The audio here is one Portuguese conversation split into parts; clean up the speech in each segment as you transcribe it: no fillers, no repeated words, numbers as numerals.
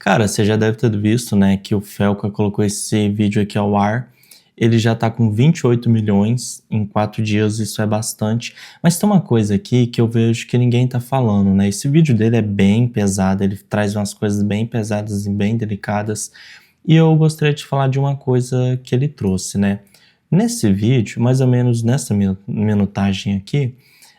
Cara, você já deve ter visto, né, que o Felca colocou esse vídeo aqui ao ar. Ele já tá com 28 milhões em 4 dias, isso é bastante. Mas tem uma coisa aqui que eu vejo que ninguém tá falando, né? Esse vídeo dele é bem pesado, ele traz umas coisas bem pesadas e bem delicadas. E eu gostaria de falar de uma coisa que ele trouxe, né? Nesse vídeo, mais ou menos nessa minutagem aqui,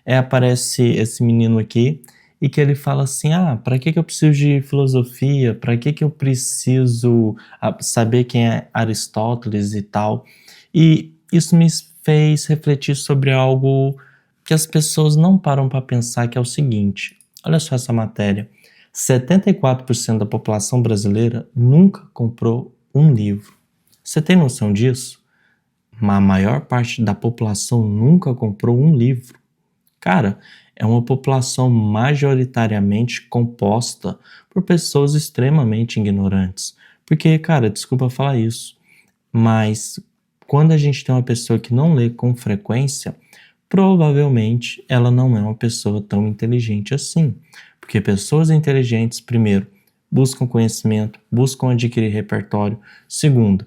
aparece esse menino aqui e que ele fala assim: ah, para que eu preciso de filosofia? Para que eu preciso saber quem é Aristóteles e tal? E isso me fez refletir sobre algo que as pessoas não param para pensar, que é o seguinte: olha só essa matéria. 74% da população brasileira nunca comprou um livro. Você tem noção disso? A maior parte da população nunca comprou um livro. Cara, é uma população majoritariamente composta por pessoas extremamente ignorantes. Porque, cara, desculpa falar isso, mas quando a gente tem uma pessoa que não lê com frequência, provavelmente ela não é uma pessoa tão inteligente assim. Porque pessoas inteligentes, primeiro, buscam conhecimento, buscam adquirir repertório. Segundo,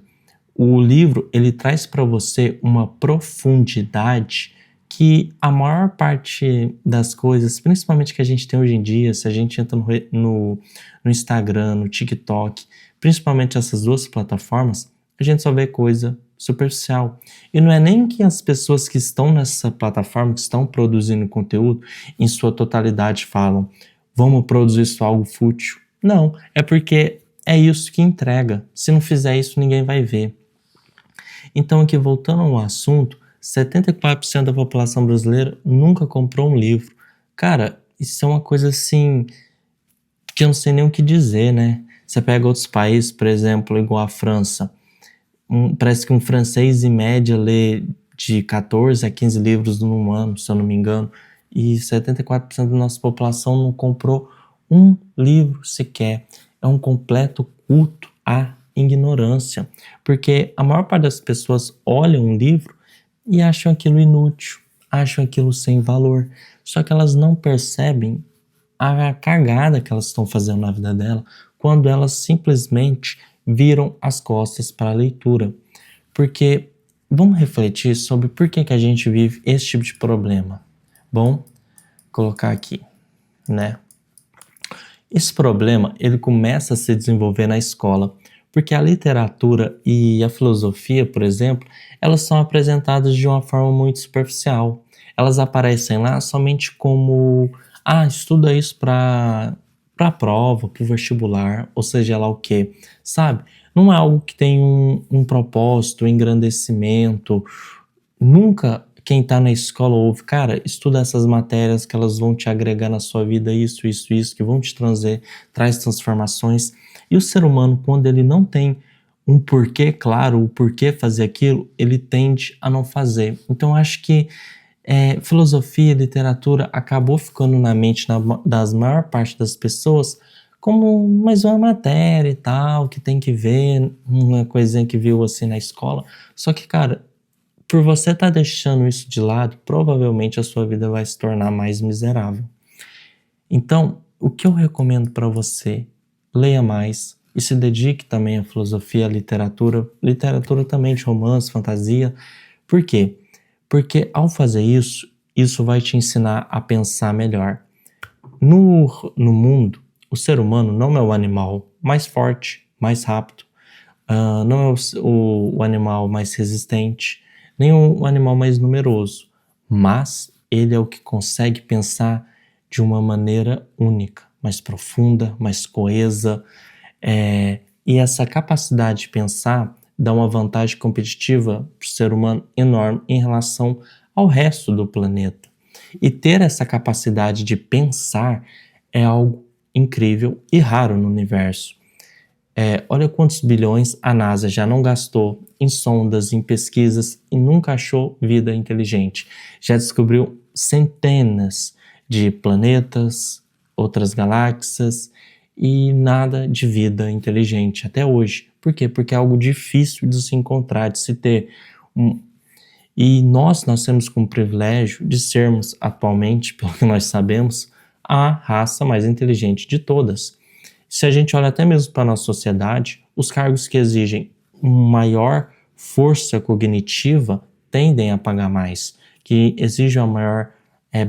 o livro ele traz para você uma profundidade que a maior parte das coisas, principalmente que a gente tem hoje em dia, se a gente entra no Instagram, no TikTok, principalmente essas duas plataformas, a gente só vê coisa superficial. E não é nem que as pessoas que estão nessa plataforma, que estão produzindo conteúdo, em sua totalidade falam, vamos produzir isso algo fútil. Não, é porque é isso que entrega. Se não fizer isso, ninguém vai ver. Então, aqui voltando ao assunto, 74% da população brasileira nunca comprou um livro. Cara, isso é uma coisa assim que eu não sei nem o que dizer, né? Você pega outros países, por exemplo, igual a França. Parece que um francês em média lê de 14 a 15 livros num ano, se eu não me engano. E 74% da nossa população não comprou um livro sequer. É um completo culto à ignorância. Porque a maior parte das pessoas olham um livro e acham aquilo inútil, acham aquilo sem valor. Só que elas não percebem a cagada que elas estão fazendo na vida dela quando elas simplesmente viram as costas para a leitura. Porque vamos refletir sobre por que a gente vive esse tipo de problema. Bom, colocar aqui, né? Esse problema ele começa a se desenvolver na escola, porque a literatura e a filosofia, por exemplo, elas são apresentadas de uma forma muito superficial. Elas aparecem lá somente como, estuda isso para a prova, para o vestibular, ou seja lá o que, sabe? Não é algo que tem um propósito, um engrandecimento. Nunca quem está na escola ouve, cara, estuda essas matérias que elas vão te agregar na sua vida, isso, que vão te traz transformações. E o ser humano, quando ele não tem um porquê claro, o porquê fazer aquilo, ele tende a não fazer. Então, eu acho que filosofia e literatura acabou ficando na mente das maior parte das pessoas como mais uma matéria e tal, que tem que ver, uma coisinha que viu assim na escola. Só que, cara, por você estar deixando isso de lado, provavelmente a sua vida vai se tornar mais miserável. Então, o que eu recomendo para você? Leia mais e se dedique também à filosofia, à literatura também de romance, fantasia. Por quê? Porque ao fazer isso, isso vai te ensinar a pensar melhor. No mundo, o ser humano não é o animal mais forte, mais rápido, não é o animal mais resistente, nem o animal mais numeroso, mas ele é o que consegue pensar de uma maneira única, mais profunda, mais coesa, e essa capacidade de pensar dá uma vantagem competitiva para o ser humano enorme em relação ao resto do planeta. E ter essa capacidade de pensar é algo incrível e raro no universo. Olha quantos bilhões a NASA já não gastou em sondas, em pesquisas e nunca achou vida inteligente. Já descobriu centenas de planetas, outras galáxias e nada de vida inteligente até hoje. Por quê? Porque é algo difícil de se encontrar, de se ter. E nós temos como privilégio de sermos atualmente, pelo que nós sabemos, a raça mais inteligente de todas. Se a gente olha até mesmo para a nossa sociedade, os cargos que exigem maior força cognitiva tendem a pagar mais, que exigem uma maior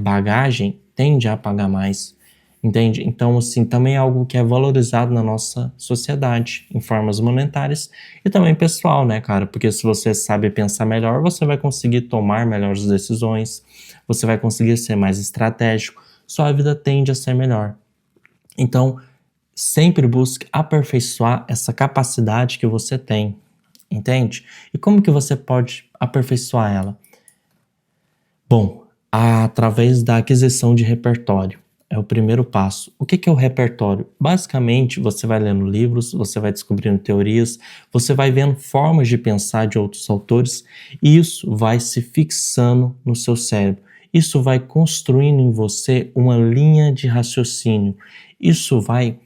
bagagem tende a pagar mais, entende? Então, assim, também é algo que é valorizado na nossa sociedade, em formas monetárias e também pessoal, né, cara? Porque se você sabe pensar melhor, você vai conseguir tomar melhores decisões, você vai conseguir ser mais estratégico, sua vida tende a ser melhor. Então, sempre busque aperfeiçoar essa capacidade que você tem, entende? E como que você pode aperfeiçoar ela? Bom, através da aquisição de repertório. É o primeiro passo. O que é o repertório? Basicamente, você vai lendo livros, você vai descobrindo teorias, você vai vendo formas de pensar de outros autores e isso vai se fixando no seu cérebro. Isso vai construindo em você uma linha de raciocínio. Isso vai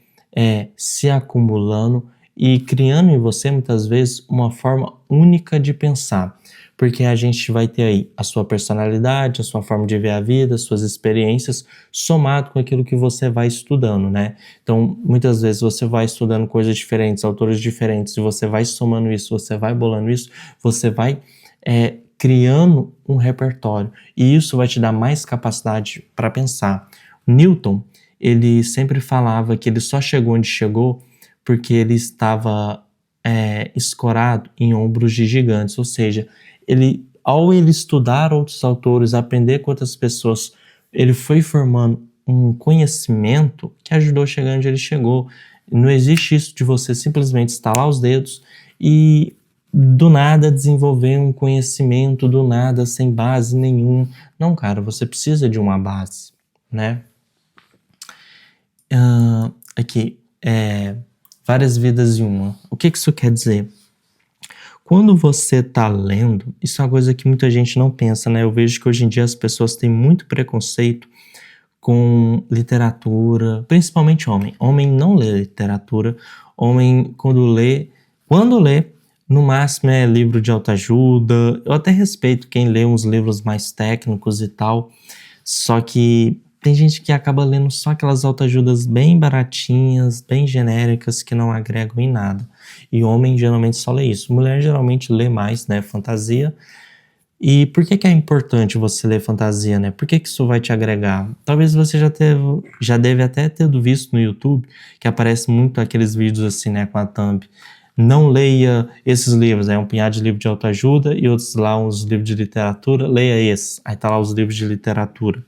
se acumulando e criando em você, muitas vezes, uma forma única de pensar. Porque a gente vai ter aí a sua personalidade, a sua forma de ver a vida, as suas experiências, somado com aquilo que você vai estudando, né? Então, muitas vezes você vai estudando coisas diferentes, autores diferentes, e você vai somando isso, você vai bolando isso, você vai criando um repertório. E isso vai te dar mais capacidade para pensar. Newton, ele sempre falava que ele só chegou onde chegou porque ele estava escorado em ombros de gigantes, ou seja, ao ele estudar outros autores, aprender com outras pessoas, ele foi formando um conhecimento que ajudou a chegar onde ele chegou. Não existe isso de você simplesmente estalar os dedos e do nada desenvolver um conhecimento, do nada, sem base nenhum. Não, cara, você precisa de uma base, né? Aqui, várias vidas em uma. O que isso quer dizer? Quando você está lendo, isso é uma coisa que muita gente não pensa, né? Eu vejo que hoje em dia as pessoas têm muito preconceito com literatura, principalmente homem. Homem não lê literatura. Homem, quando lê, no máximo é livro de autoajuda. Eu até respeito quem lê uns livros mais técnicos e tal, só que tem gente que acaba lendo só aquelas autoajudas bem baratinhas, bem genéricas, que não agregam em nada. E homem geralmente só lê isso. Mulher geralmente lê mais, né, fantasia. E por que é importante você ler fantasia, né? Por que isso vai te agregar? Talvez você já deve até ter visto no YouTube, que aparece muito aqueles vídeos assim, né, com a thumb. Não leia esses livros, um punhado de livro de autoajuda e outros lá, uns livros de literatura, leia esses. Aí tá lá os livros de literatura.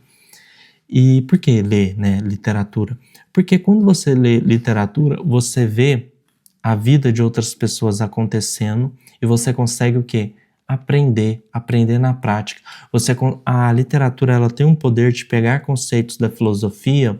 E por que ler, né, literatura? Porque quando você lê literatura, você vê a vida de outras pessoas acontecendo e você consegue o quê? Aprender na prática. A literatura ela tem um poder de pegar conceitos da filosofia,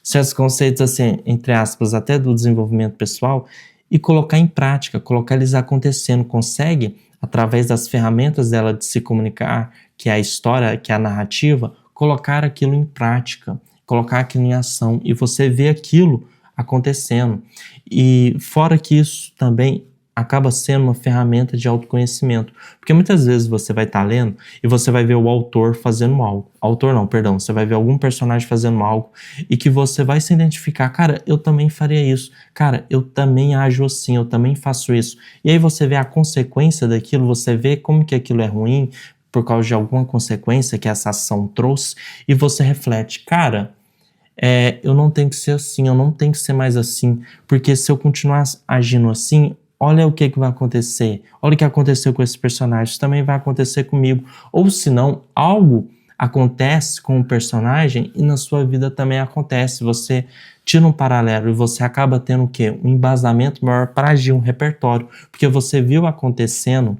certos conceitos assim, entre aspas, até do desenvolvimento pessoal, e colocar em prática, colocar eles acontecendo. Consegue, através das ferramentas dela de se comunicar, que é a história, que é a narrativa, colocar aquilo em prática, colocar aquilo em ação e você vê aquilo acontecendo. E fora que isso também acaba sendo uma ferramenta de autoconhecimento, porque muitas vezes você vai estar lendo e você vai ver o autor fazendo algo. Autor não, perdão, você vai ver algum personagem fazendo algo e que você vai se identificar, cara, eu também faria isso, cara, eu também ajo assim, eu também faço isso. E aí você vê a consequência daquilo, você vê como que aquilo é ruim, por causa de alguma consequência que essa ação trouxe, e você reflete, cara, eu não tenho que ser assim, eu não tenho que ser mais assim, porque se eu continuar agindo assim, olha o que vai acontecer, olha o que aconteceu com esse personagem, isso também vai acontecer comigo, ou se não, algo acontece com o personagem e na sua vida também acontece, você tira um paralelo e você acaba tendo o quê? Um embasamento maior para agir, um repertório, porque você viu acontecendo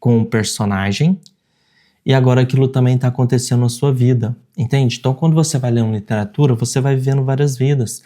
com o personagem, e agora aquilo também está acontecendo na sua vida, entende? Então, quando você vai lendo literatura, você vai vivendo várias vidas.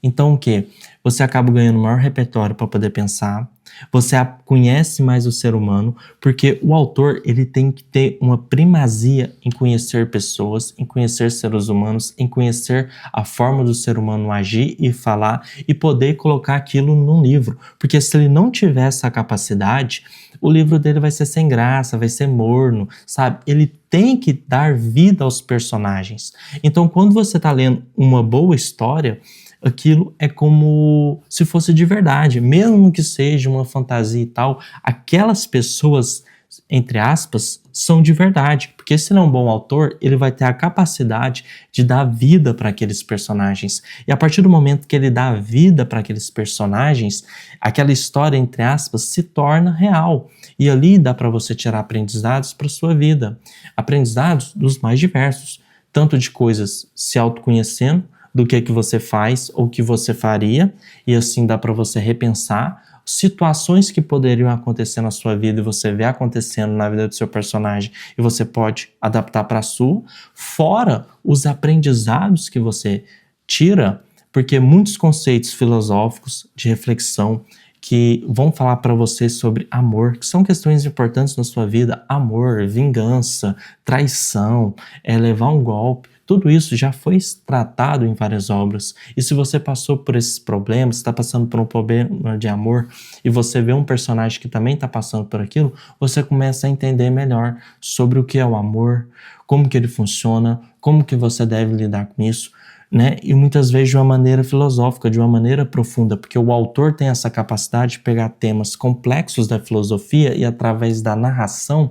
Então, o quê? Você acaba ganhando maior repertório para poder pensar, você conhece mais o ser humano, porque o autor ele tem que ter uma primazia em conhecer pessoas, em conhecer seres humanos, em conhecer a forma do ser humano agir e falar e poder colocar aquilo num livro. Porque se ele não tiver essa capacidade, o livro dele vai ser sem graça, vai ser morno, sabe? Ele tem que dar vida aos personagens. Então, quando você está lendo uma boa história, aquilo é como se fosse de verdade, mesmo que seja uma fantasia e tal, aquelas pessoas, entre aspas, são de verdade, porque se ele é um bom autor, ele vai ter a capacidade de dar vida para aqueles personagens. E a partir do momento que ele dá vida para aqueles personagens, aquela história, entre aspas, se torna real. E ali dá para você tirar aprendizados para sua vida, aprendizados dos mais diversos, tanto de coisas se autoconhecendo, do que você faz ou que você faria, e assim dá para você repensar situações que poderiam acontecer na sua vida e você vê acontecendo na vida do seu personagem e você pode adaptar para a sua, fora os aprendizados que você tira, porque muitos conceitos filosóficos de reflexão que vão falar para você sobre amor, que são questões importantes na sua vida, amor, vingança, traição, levar um golpe, tudo isso já foi tratado em várias obras. E se você passou por esses problemas, está passando por um problema de amor, e você vê um personagem que também está passando por aquilo, você começa a entender melhor sobre o que é o amor, como que ele funciona, como que você deve lidar com isso, né? E muitas vezes de uma maneira filosófica, de uma maneira profunda, porque o autor tem essa capacidade de pegar temas complexos da filosofia e através da narração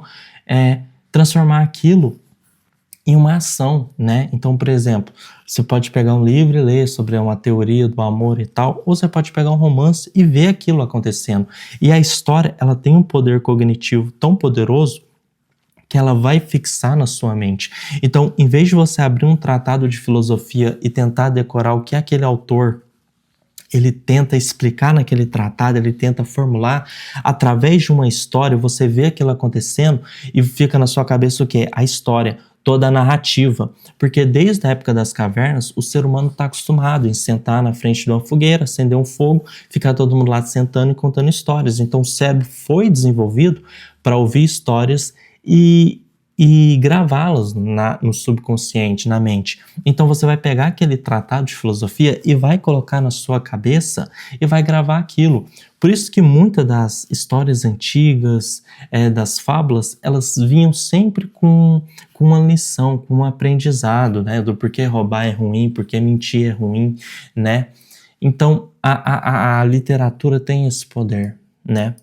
transformar aquilo em uma ação, né? Então, por exemplo, você pode pegar um livro e ler sobre uma teoria do amor e tal, ou você pode pegar um romance e ver aquilo acontecendo. E a história, ela tem um poder cognitivo tão poderoso que ela vai fixar na sua mente. Então, em vez de você abrir um tratado de filosofia e tentar decorar o que aquele autor ele tenta explicar naquele tratado, ele tenta formular, através de uma história, você vê aquilo acontecendo e fica na sua cabeça o quê? A história, toda a narrativa. Porque desde a época das cavernas, o ser humano está acostumado em sentar na frente de uma fogueira, acender um fogo, ficar todo mundo lá sentando e contando histórias. Então o cérebro foi desenvolvido para ouvir histórias e gravá-las no subconsciente, na mente. Então você vai pegar aquele tratado de filosofia e vai colocar na sua cabeça e vai gravar aquilo. Por isso que muitas das histórias antigas, das fábulas, elas vinham sempre com uma lição, com um aprendizado, né? Do porquê roubar é ruim, porquê mentir é ruim, né? Então a literatura tem esse poder, né?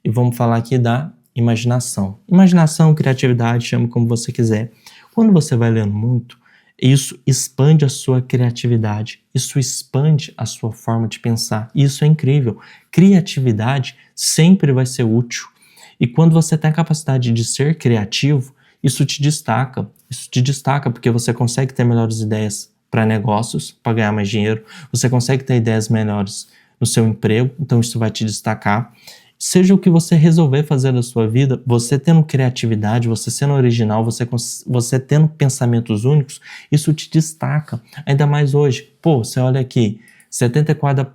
E vamos falar aqui da imaginação. Imaginação, criatividade, chame como você quiser. Quando você vai lendo muito, isso expande a sua criatividade, isso expande a sua forma de pensar. Isso é incrível. Criatividade sempre vai ser útil. E quando você tem a capacidade de ser criativo, isso te destaca. Isso te destaca porque você consegue ter melhores ideias para negócios, para ganhar mais dinheiro. Você consegue ter ideias melhores no seu emprego, então isso vai te destacar. Seja o que você resolver fazer da sua vida, você tendo criatividade, você sendo original, você tendo pensamentos únicos, isso te destaca. Ainda mais hoje. Pô, você olha aqui, 74%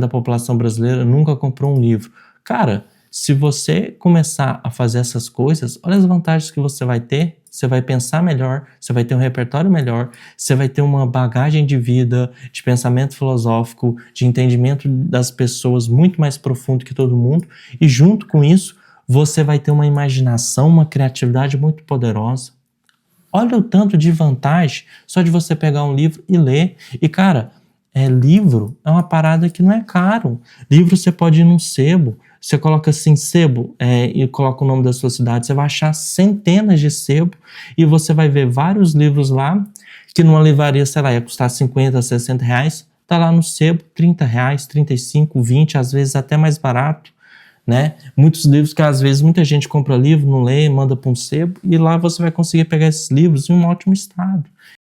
da população brasileira nunca comprou um livro. Cara, se você começar a fazer essas coisas, olha as vantagens que você vai ter. Você vai pensar melhor, você vai ter um repertório melhor, você vai ter uma bagagem de vida, de pensamento filosófico, de entendimento das pessoas muito mais profundo que todo mundo, e junto com isso, você vai ter uma imaginação, uma criatividade muito poderosa. Olha o tanto de vantagem só de você pegar um livro e ler. E cara, livro é uma parada que não é caro. Livro você pode ir num sebo, você coloca assim, sebo, e coloca o nome da sua cidade, você vai achar centenas de sebo e você vai ver vários livros lá, que numa livraria, sei lá, ia custar 50, 60 reais, tá lá no sebo, 30 reais, 35, 20, às vezes até mais barato, né? Muitos livros que às vezes muita gente compra livro, não lê, manda para um sebo, e lá você vai conseguir pegar esses livros em um ótimo estado.